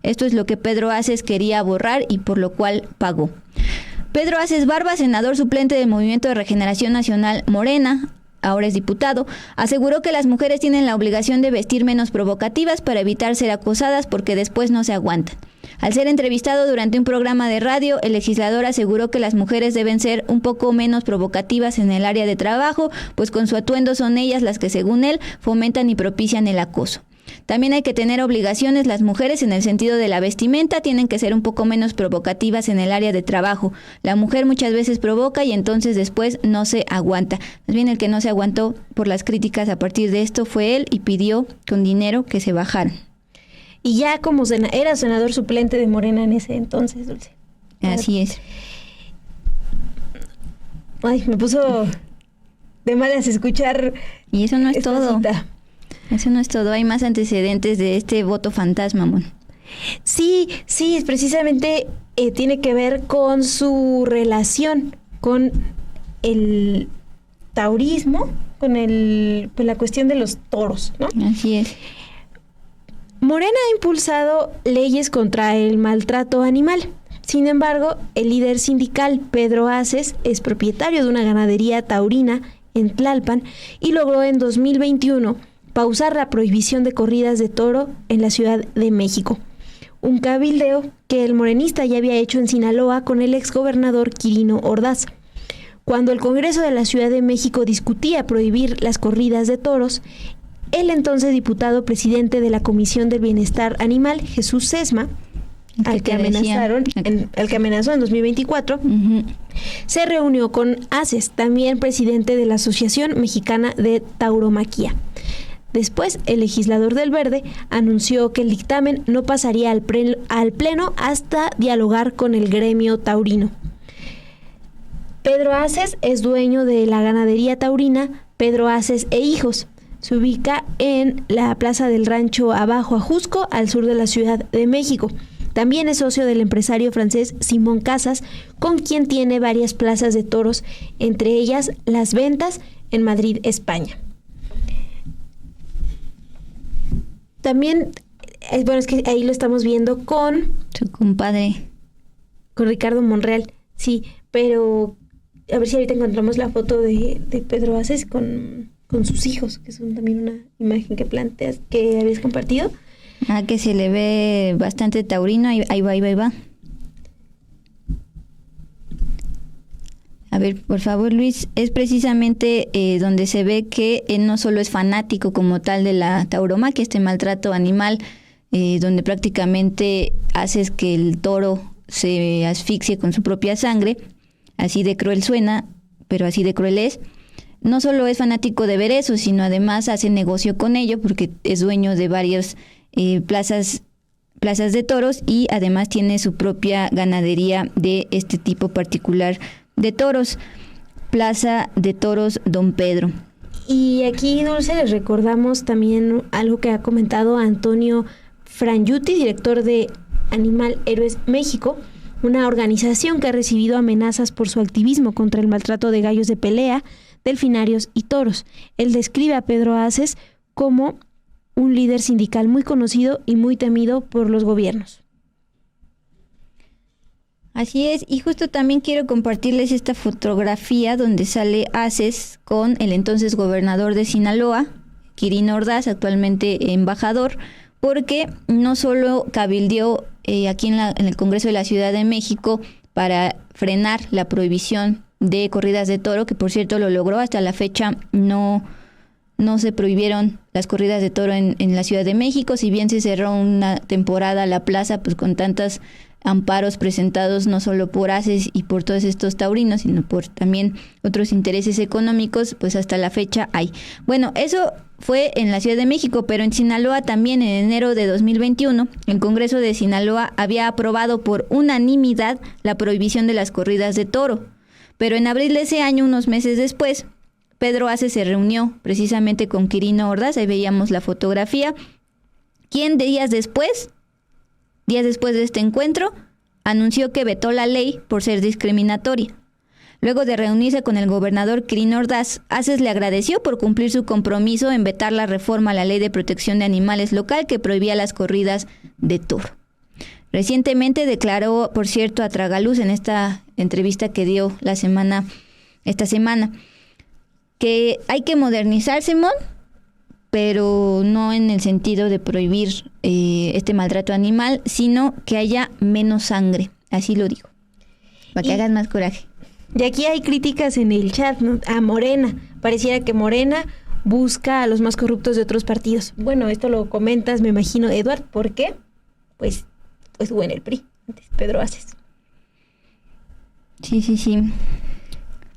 Esto es lo que Pedro Aces quería borrar y por lo cual pagó. Pedro Aces Barba, senador suplente del Movimiento de Regeneración Nacional Morena, ahora es diputado, aseguró que las mujeres tienen la obligación de vestir menos provocativas para evitar ser acosadas porque después no se aguantan. Al ser entrevistado durante un programa de radio, el legislador aseguró que las mujeres deben ser un poco menos provocativas en el área de trabajo, pues con su atuendo son ellas las que, según él, fomentan y propician el acoso. También hay que tener obligaciones las mujeres en el sentido de la vestimenta, tienen que ser un poco menos provocativas en el área de trabajo. La mujer muchas veces provoca y entonces después no se aguanta. Más bien el que no se aguantó por las críticas a partir de esto fue él y pidió con dinero que se bajaran. Y ya como era senador suplente de Morena en ese entonces, Dulce. Así es. Ay, me puso de malas escuchar. Y eso no es esta todo. cita. Eso no es todo. Hay más antecedentes de este voto fantasma, Mon. Sí, precisamente tiene que ver con su relación con el taurismo, con la cuestión de los toros, ¿no? Así es. Morena ha impulsado leyes contra el maltrato animal. Sin embargo, el líder sindical Pedro Aces es propietario de una ganadería taurina en Tlalpan y logró en 2021 pausar la prohibición de corridas de toro en la Ciudad de México. Un cabildeo que el morenista ya había hecho en Sinaloa con el exgobernador Quirino Ordaz. Cuando el Congreso de la Ciudad de México discutía prohibir las corridas de toros, el entonces diputado presidente de la Comisión del Bienestar Animal, Jesús Sesma, al que amenazó en 2024, se reunió con Aces, también presidente de la Asociación Mexicana de Tauromaquia. Después, el legislador del Verde anunció que el dictamen no pasaría al Pleno hasta dialogar con el gremio taurino. Pedro Aces es dueño de la ganadería taurina Pedro Aces e Hijos. Se ubica en la Plaza del Rancho Abajo Ajusco, al sur de la Ciudad de México. También es socio del empresario francés Simón Casas, con quien tiene varias plazas de toros, entre ellas Las Ventas en Madrid, España. También, es que ahí lo estamos viendo con su compadre. Con Ricardo Monreal, sí, pero a ver si ahorita encontramos la foto de Pedro Aces con sus hijos, que son también una imagen que planteas, que habías compartido. Que se le ve bastante taurino, ahí va. A ver, por favor, Luis, es precisamente donde se ve que él no solo es fanático como tal de la tauromaquia, este maltrato animal, donde prácticamente haces que el toro se asfixie con su propia sangre, así de cruel suena, pero así de cruel es. No solo es fanático de ver eso, sino además hace negocio con ello porque es dueño de varias plazas de toros y además tiene su propia ganadería de este tipo particular de toros, Plaza de Toros Don Pedro. Y aquí, Dulce, les recordamos también algo que ha comentado Antonio Frangiuti, director de Animal Héroes México, una organización que ha recibido amenazas por su activismo contra el maltrato de gallos de pelea, delfinarios y toros. Él describe a Pedro Aces como un líder sindical muy conocido y muy temido por los gobiernos. Así es, y justo también quiero compartirles esta fotografía donde sale Aces con el entonces gobernador de Sinaloa, Quirino Ordaz, actualmente embajador, porque no solo cabildeó aquí en el Congreso de la Ciudad de México para frenar la prohibición de corridas de toro, que por cierto lo logró. Hasta la fecha no se prohibieron las corridas de toro en la Ciudad de México, si bien se cerró una temporada la plaza pues con tantos amparos presentados no solo por Aces y por todos estos taurinos, sino por también otros intereses económicos, pues hasta la fecha hay. Bueno, eso fue en la Ciudad de México, pero en Sinaloa también en enero de 2021, el Congreso de Sinaloa había aprobado por unanimidad la prohibición de las corridas de toro. Pero en abril de ese año, unos meses después, Pedro Aces se reunió precisamente con Quirino Ordaz, ahí veíamos la fotografía, quien días después días después de este encuentro, anunció que vetó la ley por ser discriminatoria. Luego de reunirse con el gobernador Quirino Ordaz, Aces le agradeció por cumplir su compromiso en vetar la reforma a la Ley de Protección de Animales local que prohibía las corridas de toro. Recientemente declaró, por cierto, a Tragaluz en esta entrevista que dio esta semana, que hay que modernizarse, Mon, pero no en el sentido de prohibir este maltrato animal, sino que haya menos sangre, así lo dijo, para que hagan más coraje. Y aquí hay críticas en el chat, ¿no?, a Morena. Pareciera que Morena busca a los más corruptos de otros partidos. Bueno, esto lo comentas, me imagino, Eduard. ¿Por qué? Pues estuvo en el PRI antes, Pedro Aces. Sí.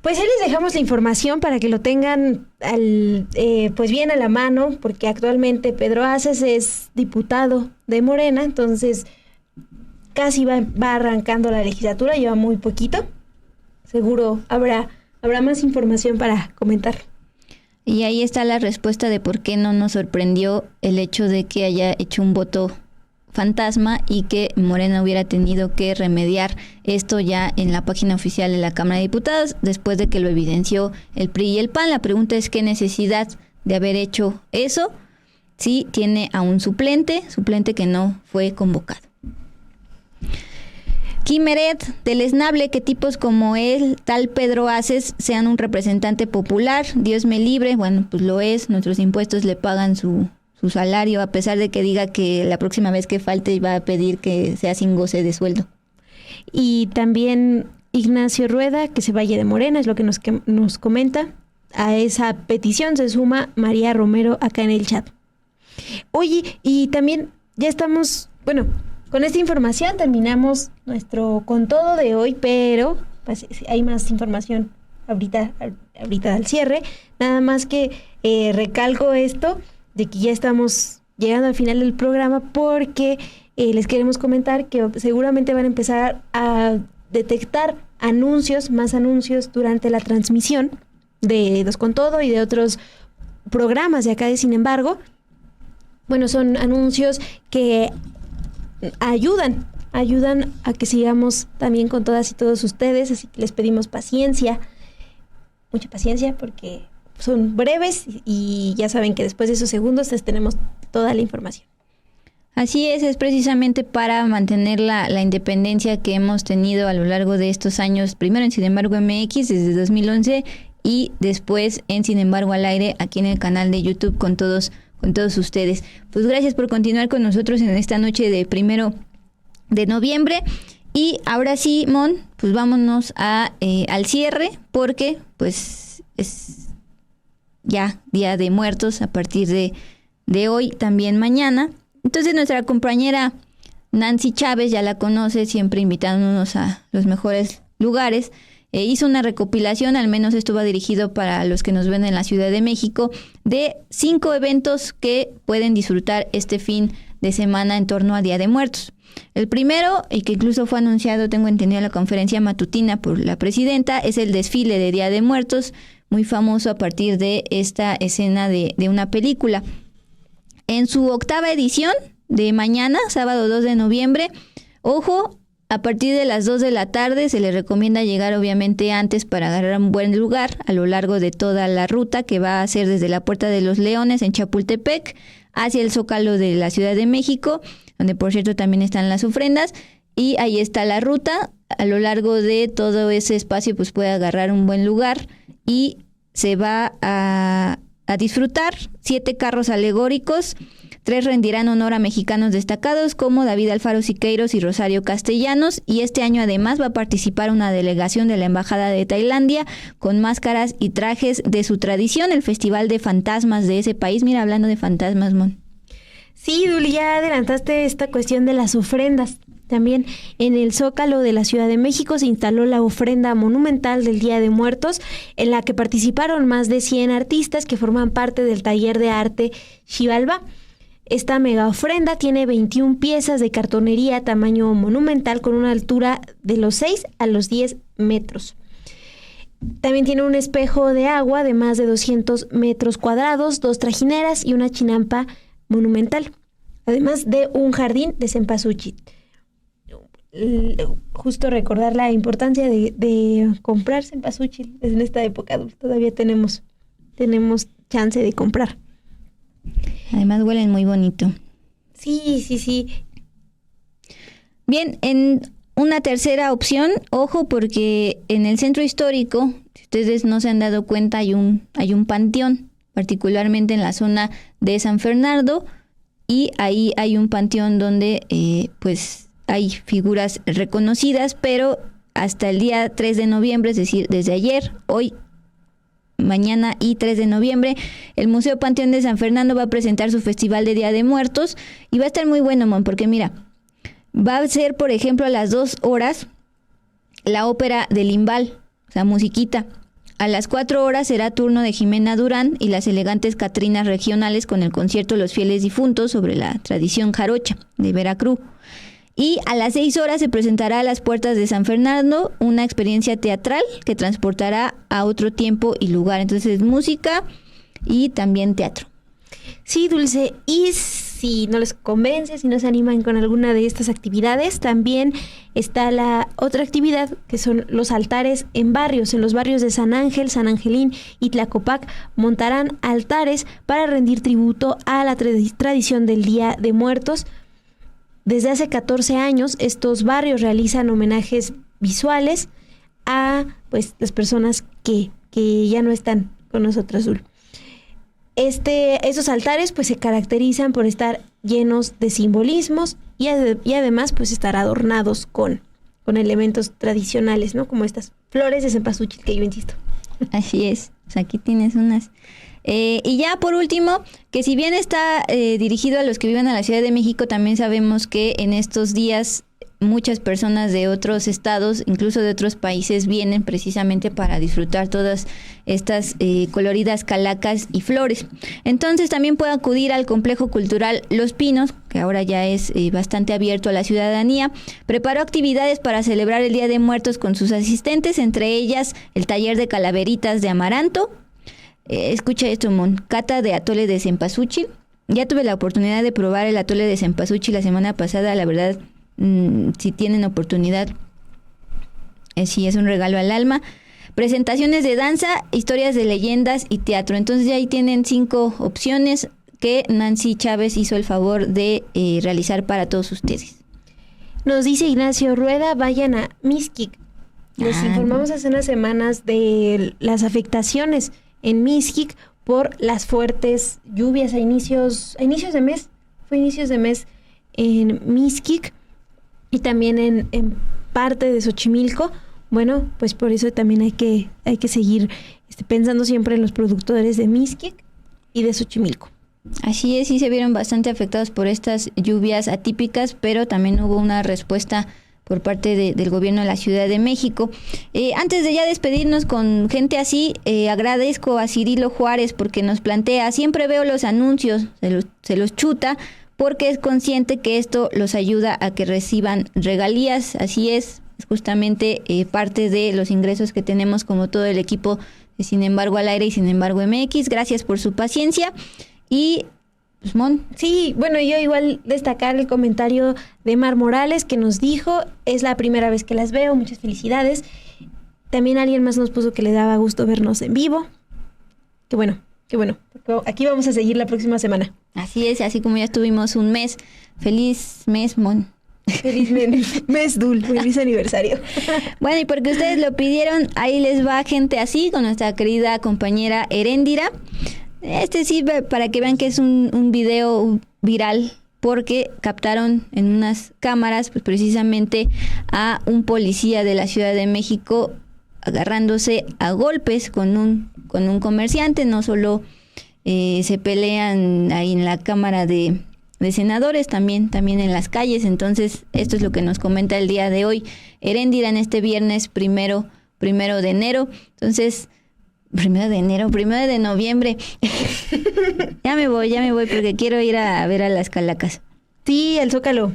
Pues ahí les dejamos la información para que lo tengan pues bien a la mano, porque actualmente Pedro Aces es diputado de Morena, entonces casi va arrancando la legislatura, lleva muy poquito. Seguro habrá más información para comentar. Y ahí está la respuesta de por qué no nos sorprendió el hecho de que haya hecho un voto fantasma y que Morena hubiera tenido que remediar esto ya en la página oficial de la Cámara de Diputados después de que lo evidenció el PRI y el PAN. La pregunta es qué necesidad de haber hecho eso si tiene a un suplente que no fue convocado. Quimeret, deleznable que tipos como él, tal Pedro Aces, sean un representante popular. Dios me libre, bueno, pues lo es, nuestros impuestos le pagan su salario, a pesar de que diga que la próxima vez que falte va a pedir que sea sin goce de sueldo. Y también Ignacio Rueda, que se vaya de Morena, es lo que nos comenta. A esa petición se suma María Romero acá en el chat. Oye, y también ya estamos, bueno, con esta información terminamos nuestro Con Todo de hoy, pero pues, hay más información ahorita al cierre. Nada más que recalco esto de que ya estamos llegando al final del programa porque les queremos comentar que seguramente van a empezar a detectar más anuncios durante la transmisión de Dos con Todo y de otros programas de acá de Sin Embargo. Bueno, son anuncios que ayudan a que sigamos también con todas y todos ustedes, así que les pedimos paciencia, mucha paciencia, porque son breves y ya saben que después de esos segundos les tenemos toda la información. Así es precisamente para mantener la independencia que hemos tenido a lo largo de estos años, primero en Sin Embargo MX desde 2011 y después en Sin Embargo al aire aquí en el canal de YouTube con todos ustedes. Pues gracias por continuar con nosotros en esta noche de 1 de noviembre. Y ahora sí, Mon, pues vámonos al cierre, porque pues es ya Día de Muertos a partir de hoy, también mañana. Entonces nuestra compañera Nancy Chávez, ya la conoce, siempre invitándonos a los mejores lugares, hizo una recopilación, al menos esto va dirigido para los que nos ven en la Ciudad de México, de 5 eventos que pueden disfrutar este fin de semana en torno a Día de Muertos. El primero, y que incluso fue anunciado, tengo entendido, en la conferencia matutina por la presidenta, es el desfile de Día de Muertos, muy famoso a partir de esta escena de una película. En su 8ª edición de mañana, sábado 2 de noviembre, ojo, a partir de las 2 de la tarde se les recomienda llegar obviamente antes para agarrar un buen lugar a lo largo de toda la ruta que va a ser desde la Puerta de los Leones en Chapultepec hacia el Zócalo de la Ciudad de México, donde por cierto también están las ofrendas, y ahí está la ruta. A lo largo de todo ese espacio pues puede agarrar un buen lugar y se va a disfrutar 7 carros alegóricos. 3 rendirán honor a mexicanos destacados como David Alfaro Siqueiros y Rosario Castellanos, y este año además va a participar una delegación de la Embajada de Tailandia con máscaras y trajes de su tradición, el Festival de Fantasmas de ese país. Mira, hablando de fantasmas, Mon. Sí, Duli, ya adelantaste esta cuestión de las ofrendas. También en el Zócalo de la Ciudad de México se instaló la ofrenda monumental del Día de Muertos, en la que participaron más de 100 artistas que forman parte del taller de arte Xibalbá. Esta mega ofrenda tiene 21 piezas de cartonería tamaño monumental con una altura de los 6 a los 10 metros. También tiene un espejo de agua de más de 200 metros cuadrados, 2 trajineras y una chinampa monumental, además de un jardín de cempasúchil. justo recordar la importancia de comprar cempasúchil en esta época. Todavía tenemos chance de comprar. Además huelen muy bonito. Sí. Bien, en una tercera opción, ojo, porque en el centro histórico, si ustedes no se han dado cuenta, hay un panteón, particularmente en la zona de San Fernando, y ahí hay un panteón donde pues hay figuras reconocidas, pero hasta el día 3 de noviembre, es decir, desde ayer, hoy, mañana y 3 de noviembre, el Museo Panteón de San Fernando va a presentar su Festival de Día de Muertos y va a estar muy bueno, Mon, porque mira, va a ser, por ejemplo, a las 2 horas la ópera de Limbal, o sea, musiquita. A las 4 horas será turno de Jimena Durán y las elegantes Catrinas regionales con el concierto Los Fieles Difuntos sobre la tradición jarocha de Veracruz. Y a las 6 horas se presentará a las puertas de San Fernando una experiencia teatral que transportará a otro tiempo y lugar. Entonces, música y también teatro. Sí, Dulce. Y si no les convence, si no se animan con alguna de estas actividades, también está la otra actividad que son los altares en barrios. En los barrios de San Ángel, San Angelín y Tlacopac montarán altares para rendir tributo a la tradición del Día de Muertos. Desde hace 14 años, estos barrios realizan homenajes visuales a pues las personas que ya no están con nosotros, Dul. Esos altares pues se caracterizan por estar llenos de simbolismos y además pues estar adornados con elementos tradicionales, ¿no? Como estas flores de cempasúchil que yo insisto. Así es. Pues aquí tienes unas. Y ya por último, que si bien está dirigido a los que viven en la Ciudad de México, también sabemos que en estos días muchas personas de otros estados, incluso de otros países, vienen precisamente para disfrutar todas estas coloridas calacas y flores. Entonces también puede acudir al Complejo Cultural Los Pinos, que ahora ya es bastante abierto a la ciudadanía. Preparó actividades para celebrar el Día de Muertos con sus asistentes, entre ellas el taller de calaveritas de amaranto. Escucha esto, Mon, cata de atole de cempasúchil. Ya tuve la oportunidad de probar el atole de cempasúchil la semana pasada, la verdad, si tienen oportunidad, sí es un regalo al alma. Presentaciones de danza, historias de leyendas y teatro. Entonces ya ahí tienen 5 opciones que Nancy Chávez hizo el favor de realizar para todos ustedes. Nos dice Ignacio Rueda, vayan a Mixquic. Les informamos hace unas semanas de las afectaciones en Mixquic por las fuertes lluvias a inicios de mes. Fue inicios de mes en Mixquic y también en parte de Xochimilco. Bueno, pues por eso también hay que seguir pensando siempre en los productores de Mixquic y de Xochimilco. Así es, sí se vieron bastante afectados por estas lluvias atípicas, pero también hubo una respuesta por parte del gobierno de la Ciudad de México. Antes de ya despedirnos con gente así, agradezco a Cirilo Juárez porque nos plantea, siempre veo los anuncios, se los chuta, porque es consciente que esto los ayuda a que reciban regalías. Así es justamente parte de los ingresos que tenemos como todo el equipo de Sin Embargo al Aire y Sin Embargo MX. Gracias por su paciencia. Y pues, Mon. Sí, bueno, yo igual destacar el comentario de Mar Morales que nos dijo, es la primera vez que las veo, muchas felicidades. También alguien más nos puso que le daba gusto vernos en vivo. Qué bueno. Aquí vamos a seguir la próxima semana. Así es, así como ya estuvimos un mes. Feliz mes, Mon. Feliz mes, Dul, feliz aniversario. Bueno, y porque ustedes lo pidieron, ahí les va gente así con nuestra querida compañera Heréndira. Sí, para que vean que es un video viral, porque captaron en unas cámaras pues precisamente a un policía de la Ciudad de México agarrándose a golpes con un comerciante. No solo se pelean ahí en la Cámara de Senadores, también en las calles. Entonces esto es lo que nos comenta el día de hoy Heréndira en este viernes primero de enero. Entonces, primero de noviembre. Ya me voy porque quiero ir a ver a las calacas. Sí, al Zócalo.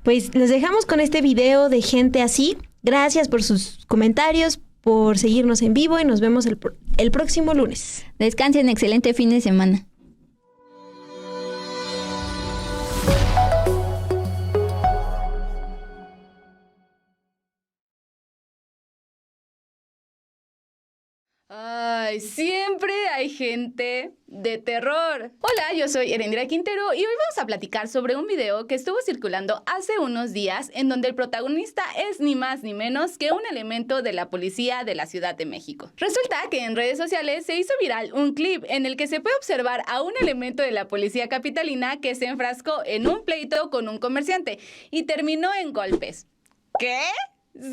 Pues les dejamos con este video de gente así. Gracias por sus comentarios, por seguirnos en vivo y nos vemos el próximo lunes. Descansen, excelente fin de semana. Ay, siempre hay gente de terror. Hola, yo soy Erendira Quintero y hoy vamos a platicar sobre un video que estuvo circulando hace unos días en donde el protagonista es ni más ni menos que un elemento de la policía de la Ciudad de México. Resulta que en redes sociales se hizo viral un clip en el que se puede observar a un elemento de la policía capitalina que se enfrascó en un pleito con un comerciante y terminó en golpes. ¿Qué?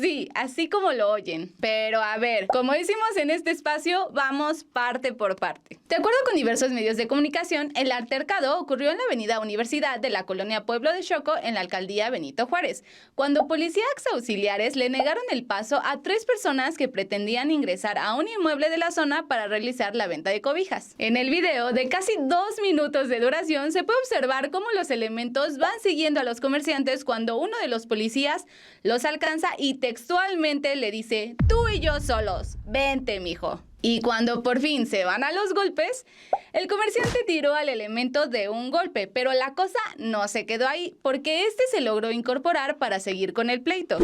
Sí, así como lo oyen. Pero a ver, como decimos en este espacio, vamos parte por parte. De acuerdo con diversos medios de comunicación, el altercado ocurrió en la avenida Universidad de la colonia Pueblo de Xoco, en la alcaldía Benito Juárez, cuando policías auxiliares le negaron el paso a 3 personas que pretendían ingresar a un inmueble de la zona para realizar la venta de cobijas. En el video, de casi 2 minutos de duración, se puede observar cómo los elementos van siguiendo a los comerciantes cuando uno de los policías los alcanza y textualmente le dice: tú y yo solos, vente, mijo. Y cuando por fin se van a los golpes, el comerciante tiró al elemento de un golpe, pero la cosa no se quedó ahí, porque este se logró incorporar para seguir con el pleito.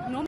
No.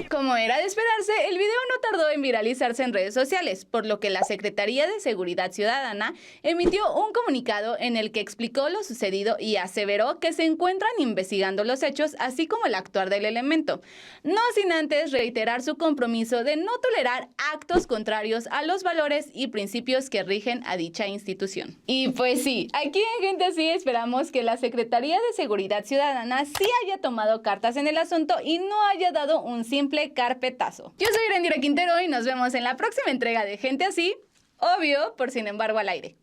Como era de esperarse, el video no tardó en viralizarse en redes sociales, por lo que la Secretaría de Seguridad Ciudadana emitió un comunicado en el que explicó lo sucedido y aseveró que se encuentran investigando los hechos, así como el actuar del elemento, no sin antes reiterar su compromiso de no tolerar actos contrarios a los valores y principios que rigen a dicha institución. Y pues sí, aquí en Gente Así esperamos que la Secretaría de Seguridad Ciudadana sí haya tomado cartas en el asunto y no haya dado un simple carpetazo. Yo soy Erendira Quintero y nos vemos en la próxima entrega de Gente Así, obvio, por Sin Embargo al Aire.